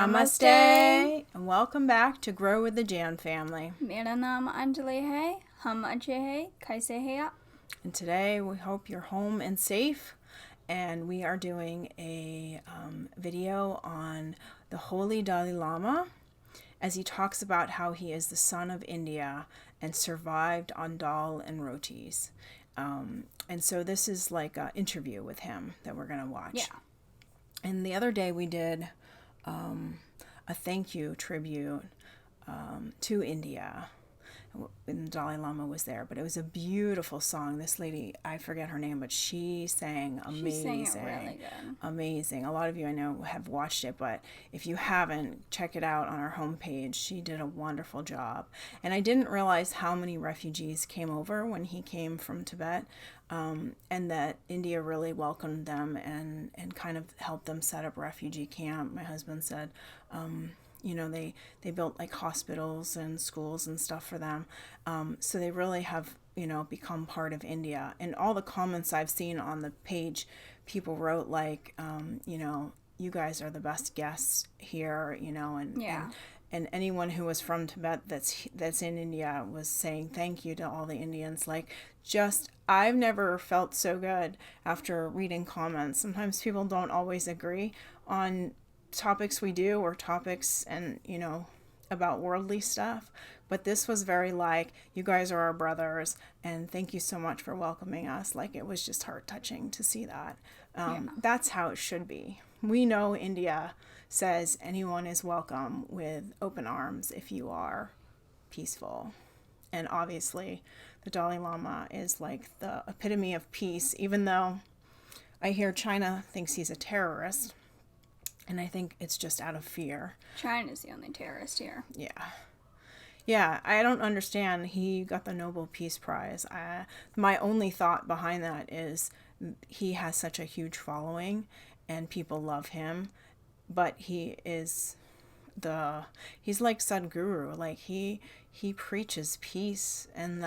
Namaste, and welcome back to Grow with the J.A.N family. मेरा नाम अंजलि है, हम अच्छे हैं, कैसे हैं आप? And today we hope you're home and safe, and we are doing a video on the Holy Dalai Lama as he talks about how he is the son of India and survived on dal and rotis. And so this is like an interview with him that we're going to watch. Yeah. And the other day we did a thank you tribute to India. And the Dalai Lama was there, but it was a beautiful song. This lady, I forget her name, but she sang amazing. She sang it really good. Amazing. A lot of you I know have watched it, but if you haven't, check it out on our homepage. She did a wonderful job. And I didn't realize how many refugees came over when he came from Tibet, and that India really welcomed them and kind of helped them set up refugee camp. My husband said, they built like hospitals and schools and stuff for them. So they really have, become part of India. And all the comments I've seen on the page, people wrote like, you guys are the best guests here, and anyone who was from Tibet that's in India was saying thank you to all the Indians. Like, I've never felt so good after reading comments. Sometimes people don't always agree on topics we do or topics and about worldly stuff, but this was very like, you guys are our brothers and thank you so much for welcoming us. Like, it was just heart touching to see that. That's how it should be. We know India says anyone is welcome with open arms if you are peaceful, and obviously the Dalai Lama is like the epitome of peace, even though I hear China thinks he's a terrorist. And I think it's just out of fear. China's the only terrorist here. Yeah, I don't understand. He got the Nobel Peace Prize. My only thought behind that is he has such a huge following and people love him. But he's like Sadhguru. Like, he preaches peace, and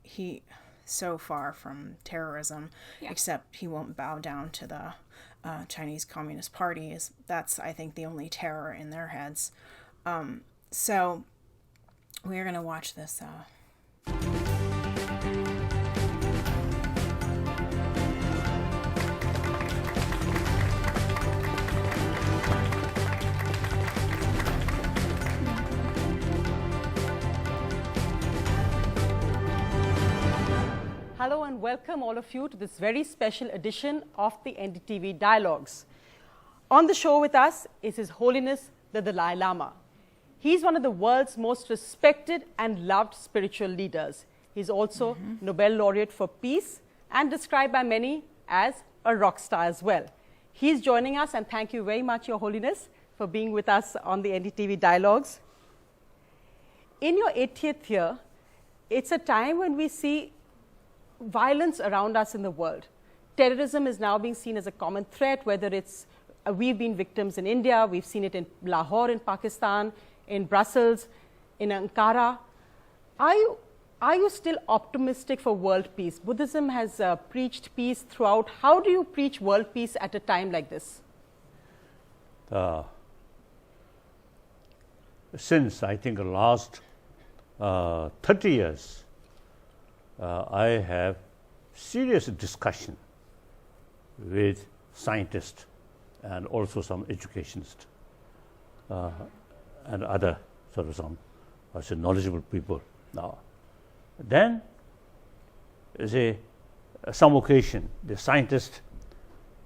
he so far from terrorism, except he won't bow down to the Chinese Communist Party. That's, I think, the only terror in their heads. So we're going to watch this. Hello and welcome all of you to this very special edition of the NDTV Dialogues. On the show with us is His Holiness the Dalai Lama. He's one of the world's most respected and loved spiritual leaders. He's also Nobel laureate for peace and described by many as a rock star as well. He's joining us, and thank you very much, Your Holiness, for being with us on the NDTV Dialogues. In your 80th year, it's a time when we see violence around us in the world. Terrorism is now being seen as a common threat, whether it's, we've been victims in India, we've seen it in Lahore in Pakistan, in Brussels, in Ankara. Are you still optimistic for world peace? Buddhism has preached peace throughout. How do you preach world peace at a time like this? Since I think the last 30 years, I have serious discussion with scientists and also some educationists and other sort of some knowledgeable people. Now, then, some occasion, the scientists,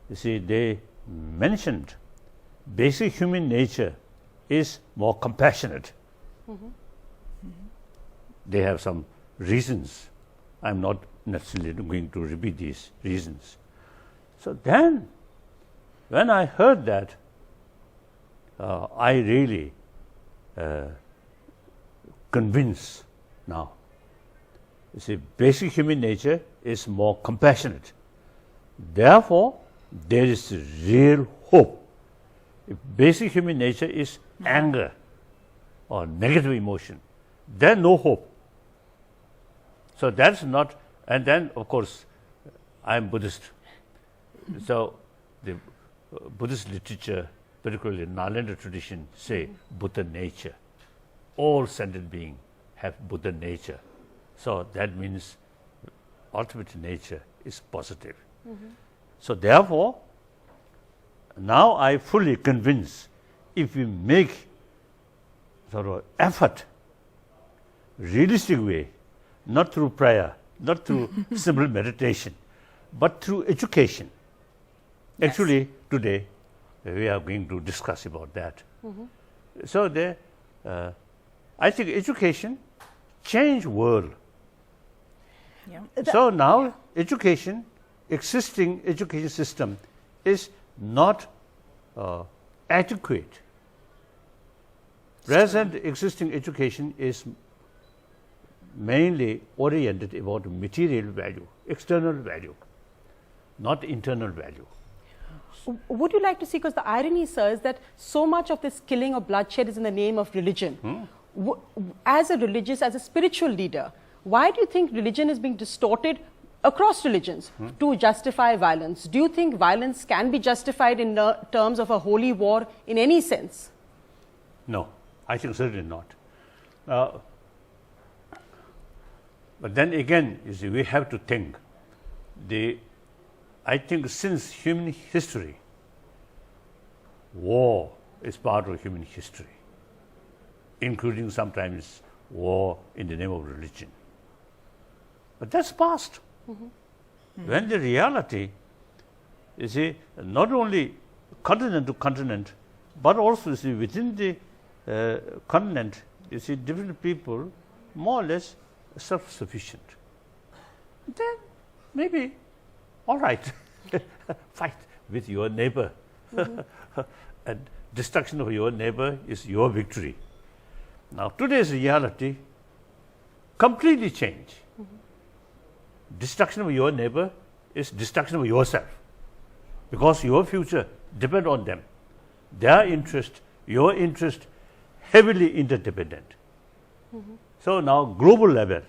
they mentioned basic human nature is more compassionate. They have some reasons. I'm not necessarily going to repeat these reasons. So then, when I heard that, I really convinced now. Basic human nature is more compassionate. Therefore, there is real hope. If basic human nature is anger or negative emotion, then no hope. So that's not, and then of course, I'm Buddhist. So the Buddhist literature particularly Nalanda tradition, say Buddha nature. All sentient beings have Buddha nature. So that means ultimate nature is positive. So therefore, now I fully convinced, if we make sort of effort, realistic way, not through prayer, not through simple meditation, but through education. Yes. Actually, today we are going to discuss about that. So I think education change world. Yeah. So now education, existing education system is not adequate. Present existing education is mainly oriented about material value, external value, not internal value. Would you like to see, because the irony, sir, is that so much of this killing or bloodshed is in the name of religion. As a religious, as a spiritual leader, why do you think religion is being distorted across religions to justify violence? Do you think violence can be justified in terms of a holy war in any sense? No, I think certainly not. But then again, you see, we have to think. I think since human history, war is part of human history, including sometimes war in the name of religion. But that's past. When the reality, you see, not only continent to continent, but also, you see, within the continent, you see, different people more or less self-sufficient. Then maybe, all right, fight with your neighbor. And destruction of your neighbor is your victory. Now, today's reality completely changed. Destruction of your neighbor is destruction of yourself, because your future depends on them. Their interest, your interest, heavily interdependent. So now global level,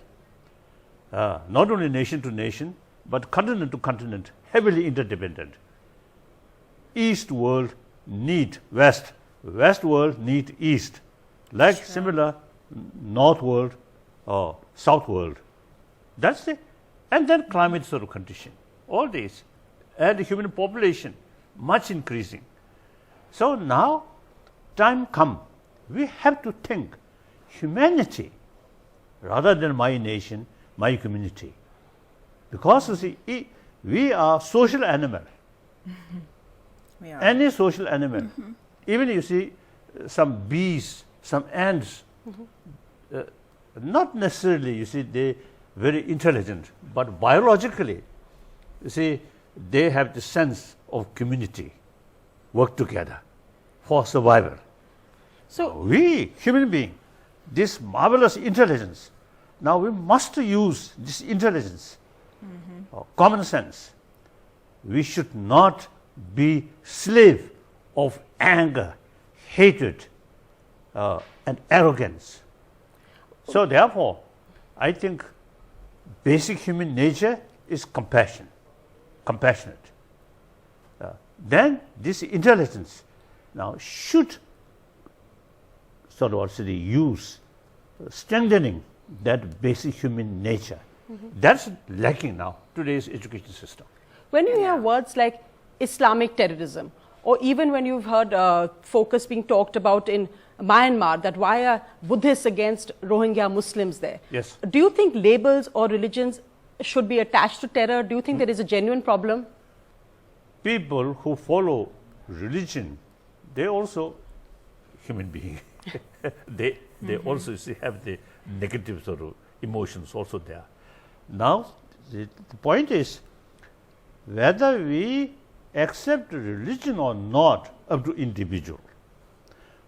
not only nation to nation, but continent to continent, heavily interdependent. East world need West, West world need East, like similar North world or South world. That's it. And then climate sort of condition, all these, and the human population much increasing. So now time come, we have to think humanity rather than my nation, my community. Because you see, we are social animal. We are. Any social animal, even you see some bees, some ants, not necessarily, you see, they very intelligent, but biologically, you see, they have the sense of community, work together for survival. So We, human being, this marvelous intelligence, now we must use this intelligence, common sense. We should not be slave of anger, hatred, and arrogance. So therefore, I think basic human nature is compassion, compassionate. Then this intelligence now should sort of also use strengthening that basic human nature. That's lacking now, today's education system. when you hear words like Islamic terrorism, or even when you've heard focus being talked about in Myanmar, that why are Buddhists against Rohingya Muslims there? Yes. Do you think labels or religions should be attached to terror? Do you think there is a genuine problem? People who follow religion, they also human being. they also see, have the negative sort of emotions also there. Now, the point is whether we accept religion or not, up to individual.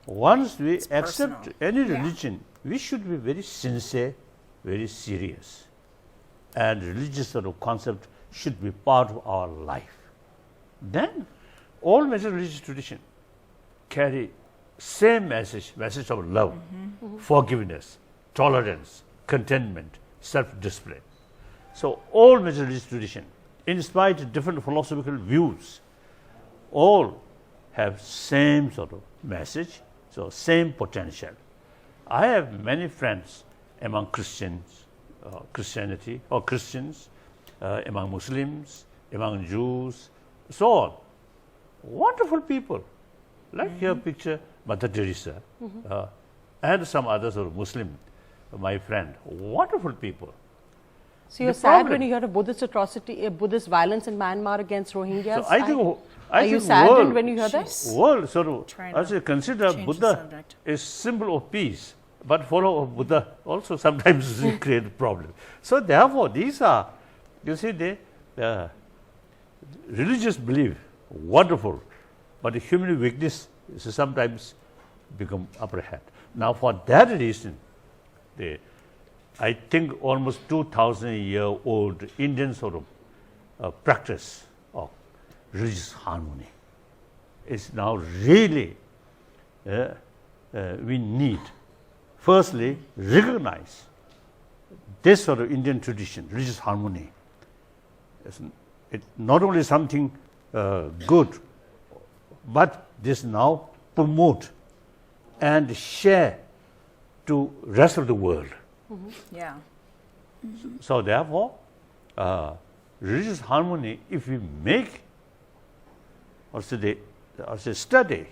Once we accept personal. any religion, we should be very sincere, very serious. And religious sort of concept should be part of our life. Then all major religious tradition carry same message of love, forgiveness, tolerance, contentment, self-discipline. So all major religious tradition, in spite of different philosophical views, all have same sort of message, so same potential. I have many friends among Christians, Christianity or Christians, among Muslims, among Jews, so on. Wonderful people. Like here picture Mother Teresa and some others sort of Muslim, my friend. Wonderful people. So you're The sad problem- when you hear of Buddhist atrocity, Buddhist violence in Myanmar against Rohingyas? So I think Are you think saddened world- when you hear that? Jeez. world sort of, Trying I to say, consider change the Buddha subject. a symbol of peace, but follow of Buddha also sometimes create problem. So therefore, these are, you see, the religious belief, wonderful, but the human weakness is sometimes become upper hand. Now, for that reason, I think almost 2,000-year-old Indian sort of practice of religious harmony is now really we need, firstly, recognize this sort of Indian tradition, religious harmony. It's not only something good, but this now promote and share to rest of the world. Yeah. So therefore, religious harmony, if we make also study,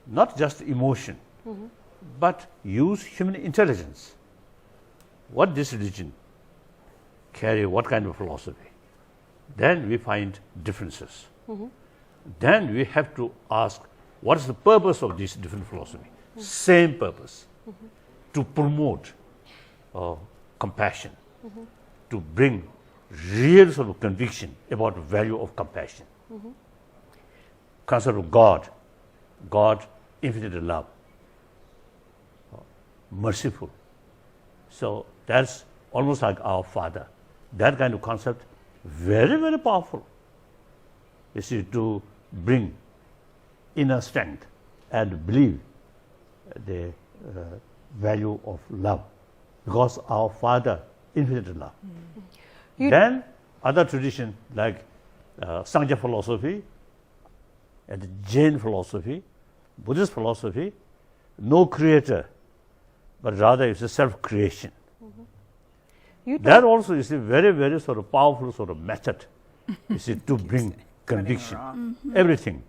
not just emotion, but use human intelligence. What this religion carry, what kind of philosophy? Then we find differences. Then we have to ask, what is the purpose of this different philosophy? Same purpose, to promote compassion, to bring real sort of conviction about the value of compassion. Concept of God, infinite love, merciful. So that's almost like our Father. That kind of concept, very, very powerful. You see, to bring inner strength and believe the value of love, because our Father, infinite love. Then other tradition like Sangha philosophy and J.A.N. philosophy, Buddhist philosophy, no creator, but rather it's a self-creation. That also is a very, very sort of powerful sort of method, you see, to bring conviction. Everything,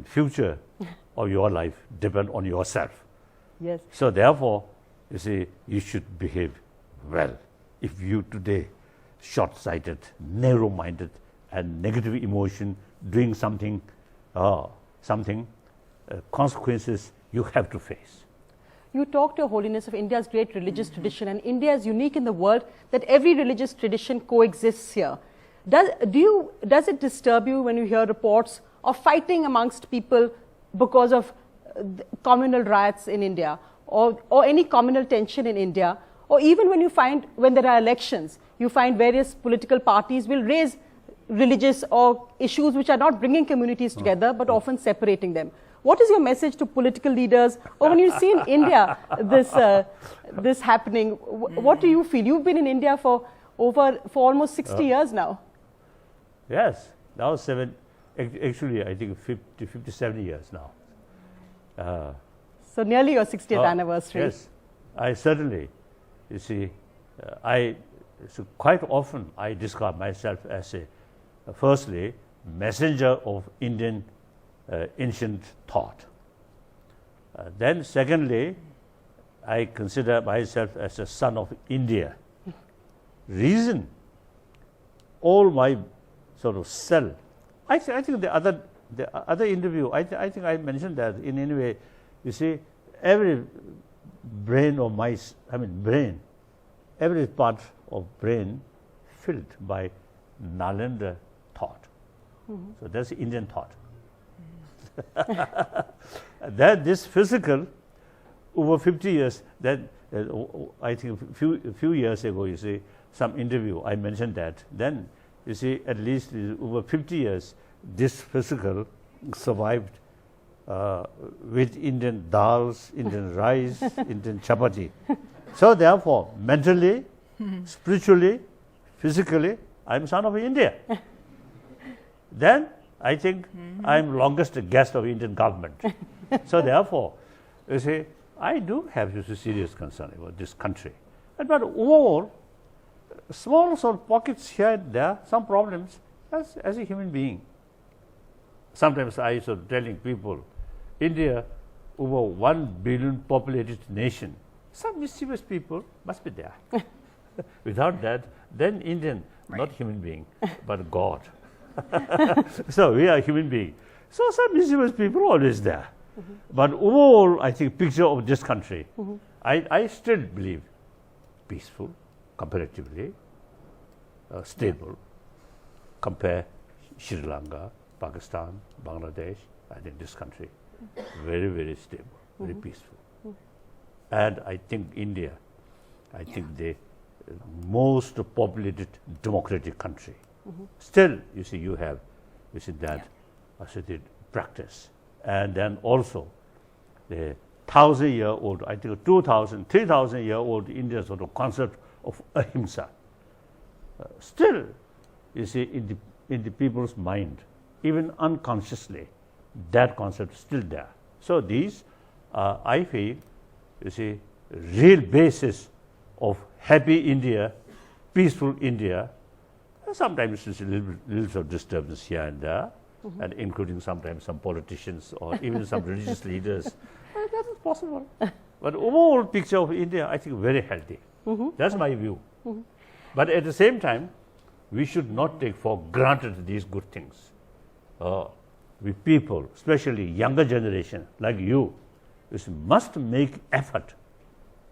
future of your life depend on yourself. Yes. So therefore, you see, you should behave well. If you today short-sighted, narrow-minded, and negative emotion, doing something, consequences you have to face. You talked, Your Holiness, of India's great religious tradition, and India is unique in the world that every religious tradition coexists here. Does it disturb you when you hear reports of fighting amongst people because of communal riots in India, or any communal tension in India, or even when there are elections, you find various political parties will raise religious or issues which are not bringing communities together but often separating them. What is your message to political leaders, or when you see in India this happening, what do you feel? You've been in India for almost 60 years now. Yes, now actually I think 57 years now. So nearly your 60th anniversary. Yes, I certainly, you see, so quite often I describe myself as firstly, messenger of Indian ancient thought. Then secondly, I consider myself as a son of India. Reason, all my sort of self. I think the other interview, I think I mentioned that in any way. You see, every brain of every part of brain filled by Nalanda thought. So that's Indian thought. That this physical, over 50 years, that I think a few years ago, you see, some interview, I mentioned that. Then, you see, at least over 50 years, this physical survived with Indian dals, Indian rice, Indian chapati. So therefore, mentally, spiritually, physically, I'm son of India. Then I think I'm longest guest of Indian government. So therefore, you see, I do have a serious concern about this country. But overall, small sort of pockets here and there, some problems as a human being. Sometimes I used to telling people, India, over 1 billion populated nation, some mischievous people must be there. Without that, then Indian, not human being, but God. So we are human being. So some mischievous people always there. But overall, I think picture of this country, I still believe peaceful, comparatively, stable. Compare Sri Lanka, Pakistan, Bangladesh, I think this country, very, very stable, very peaceful. And I think India, I think the most populated democratic country. Still, you see, you have that associated practice. And then also the 1,000-year-old, I think 2,000, 3,000-year-old Indian sort of concept of ahimsa. Still, you see, in the people's mind, even unconsciously, that concept is still there. So these, I feel, you see, real basis of happy India, peaceful India. Sometimes it's a little bit of disturbance here and there, and including sometimes some politicians or even some religious leaders. That is possible. But overall picture of India, I think, very healthy. That's my view. But at the same time, we should not take for granted these good things. We people, especially younger generation like you, must make effort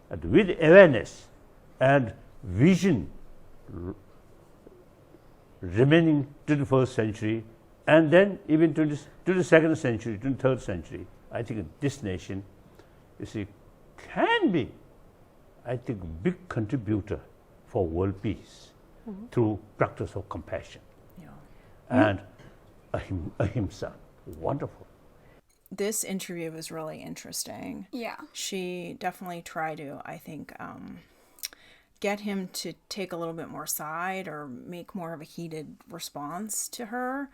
and with awareness and vision remaining to the 21st century and then even to the 22nd century, to the 3rd century. I think this nation, you see, can be, I think, big contributor for world peace through practice of compassion and ahimsa. Wonderful. This interview was really interesting. Yeah. She definitely tried to, I think, get him to take a little bit more side or make more of a heated response to her.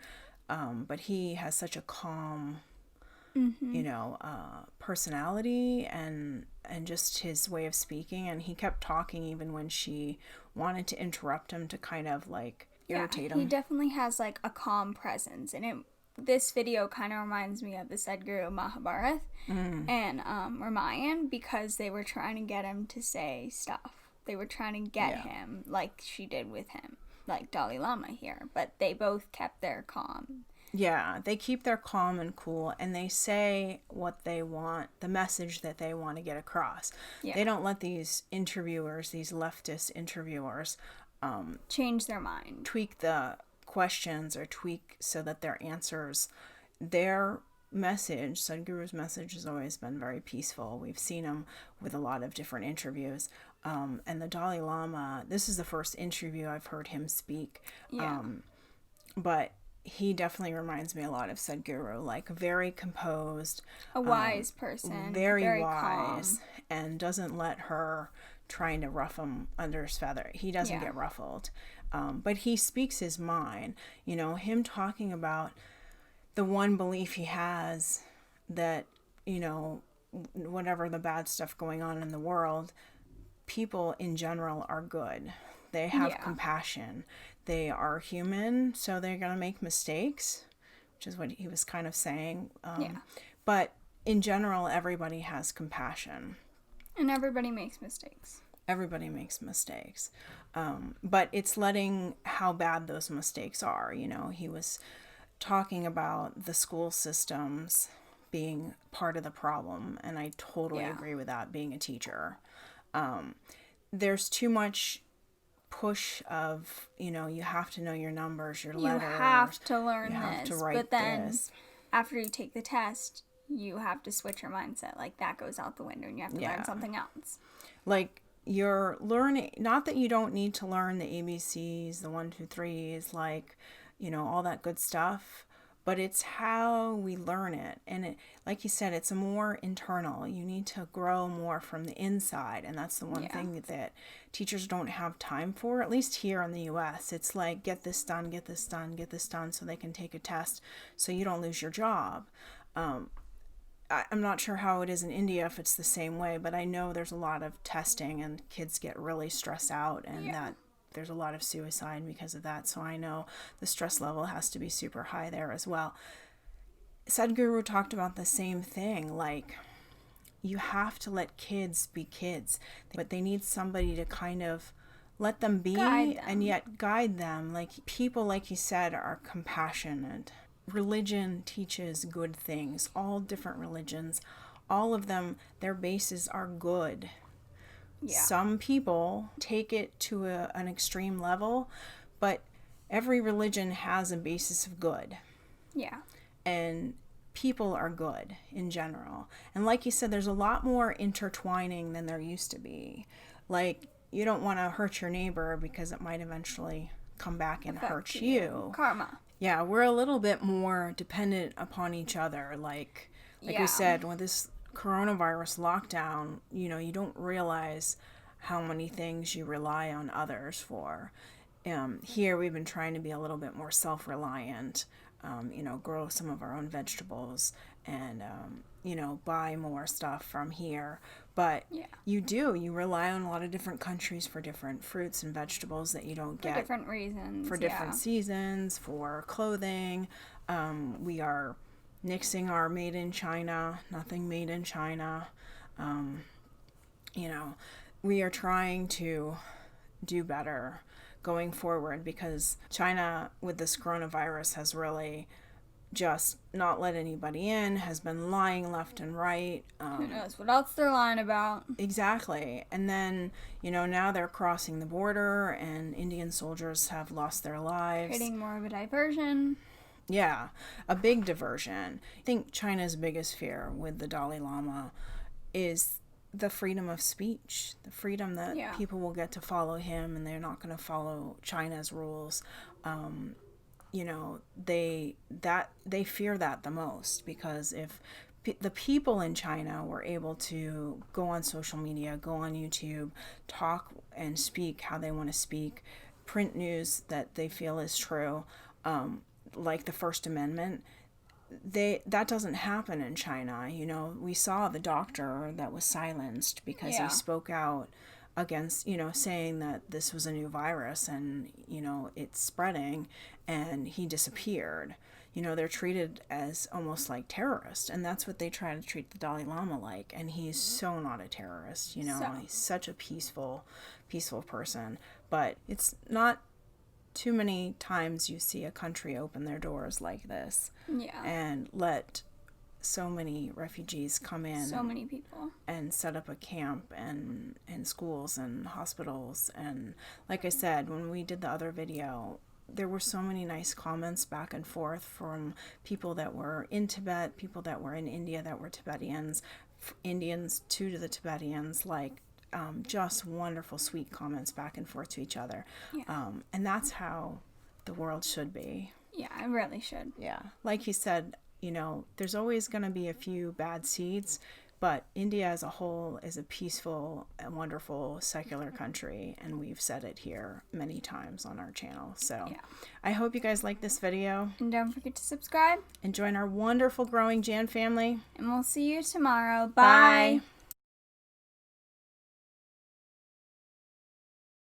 But he has such a calm, personality and just his way of speaking. And he kept talking even when she wanted to interrupt him to kind of like irritate him. He definitely has like a calm presence. And this video kind of reminds me of the Sadhguru Mahabharata and Ramayan, because they were trying to get him to say stuff. They were trying to get him like she did with him, like Dalai Lama here. But they both kept their calm. Yeah, they keep their calm and cool, and they say what they want, the message that they want to get across. Yeah. They don't let these interviewers, these leftist interviewers, change their mind, tweak the questions or tweak so that their answers, their message, Sadhguru's message has always been very peaceful. We've seen him with a lot of different interviews. And the Dalai Lama, this is the first interview I've heard him speak. Yeah. But he definitely reminds me a lot of Sadhguru, like very composed. A wise person. Very wise. Calm. And doesn't let her trying to ruff him under his feather. He doesn't get ruffled. But he speaks his mind. You know, him talking about the one belief he has that, whatever the bad stuff going on in the world, people in general are good. They have compassion. They are human, so they're going to make mistakes, which is what he was kind of saying. But in general, everybody has compassion. And everybody makes mistakes. Everybody makes mistakes. But it's letting how bad those mistakes are. He was talking about the school systems being part of the problem, and I totally agree with that, being a teacher. There's too much push of, you have to know your numbers, your letters. You have to learn you have this. to write but then this. After you take the test, you have to switch your mindset. Like, that goes out the window and you have to learn something else. Like, you're learning, not that you don't need to learn the ABCs, the 1, 2, 3s, like, all that good stuff. but it's how we learn it. And it, like you said, it's a more internal. You need to grow more from the inside. And that's the one thing that teachers don't have time for, at least here in the US. It's like, get this done, get this done, get this done so they can take a test so you don't lose your job. I'm not sure how it is in India if it's the same way, but I know there's a lot of testing and kids get really stressed out, and that there's a lot of suicide because of that. So I know the stress level has to be super high there as well. Sadhguru talked about the same thing, like you have to let kids be kids, but they need somebody to kind of let them be and yet guide them. Like people, like you said, are compassionate. Religion teaches good things. All different religions, all of them, their bases are good. Yeah. Some people take it to an extreme level, but every religion has a basis of good. Yeah. And people are good in general. And like you said, there's a lot more intertwining than there used to be. Like, you don't want to hurt your neighbor because it might eventually come back and hurt you. Karma. Yeah, we're a little bit more dependent upon each other. Like we said, with this coronavirus lockdown, you don't realize how many things you rely on others for. Here, we've been trying to be a little bit more self-reliant, grow some of our own vegetables and, buy more stuff from here. But you rely on a lot of different countries for different fruits and vegetables that you don't get. For different reasons. For different seasons, for clothing. We are nixing our made in China, nothing made in China. We are trying to do better going forward because China with this coronavirus has really just not let anybody in, has been lying left and right. Who knows what else they're lying about? Exactly. And then, now they're crossing the border and Indian soldiers have lost their lives. Creating more of a diversion. Yeah, a big diversion. I think China's biggest fear with the Dalai Lama is the freedom of speech, the freedom that people will get to follow him and they're not going to follow China's rules. They fear that the most because if the people in China were able to go on social media, go on YouTube, talk and speak how they want to speak, print news that they feel is true, like the First Amendment, that doesn't happen in China. We saw the doctor that was silenced because he spoke out against, saying that this was a new virus and, it's spreading, and he disappeared. They're treated as almost like terrorists, and that's what they try to treat the Dalai Lama like, and he's so not a terrorist, he's such a peaceful person. But it's not too many times you see a country open their doors like this and let so many refugees come in, so many people, and set up a camp and schools and hospitals. And like I said, when we did the other video, there were so many nice comments back and forth from people that were in Tibet, people that were in India that were Tibetans, Indians to the Tibetans, like just wonderful, sweet comments back and forth to each other. And that's how the world should be. Yeah, it really should. Yeah. Like you said, there's always going to be a few bad seeds, but India as a whole is a peaceful and wonderful secular country, and we've said it here many times on our channel. So I hope you guys like this video. And don't forget to subscribe. And join our wonderful growing J.A.N family. And we'll see you tomorrow. Bye.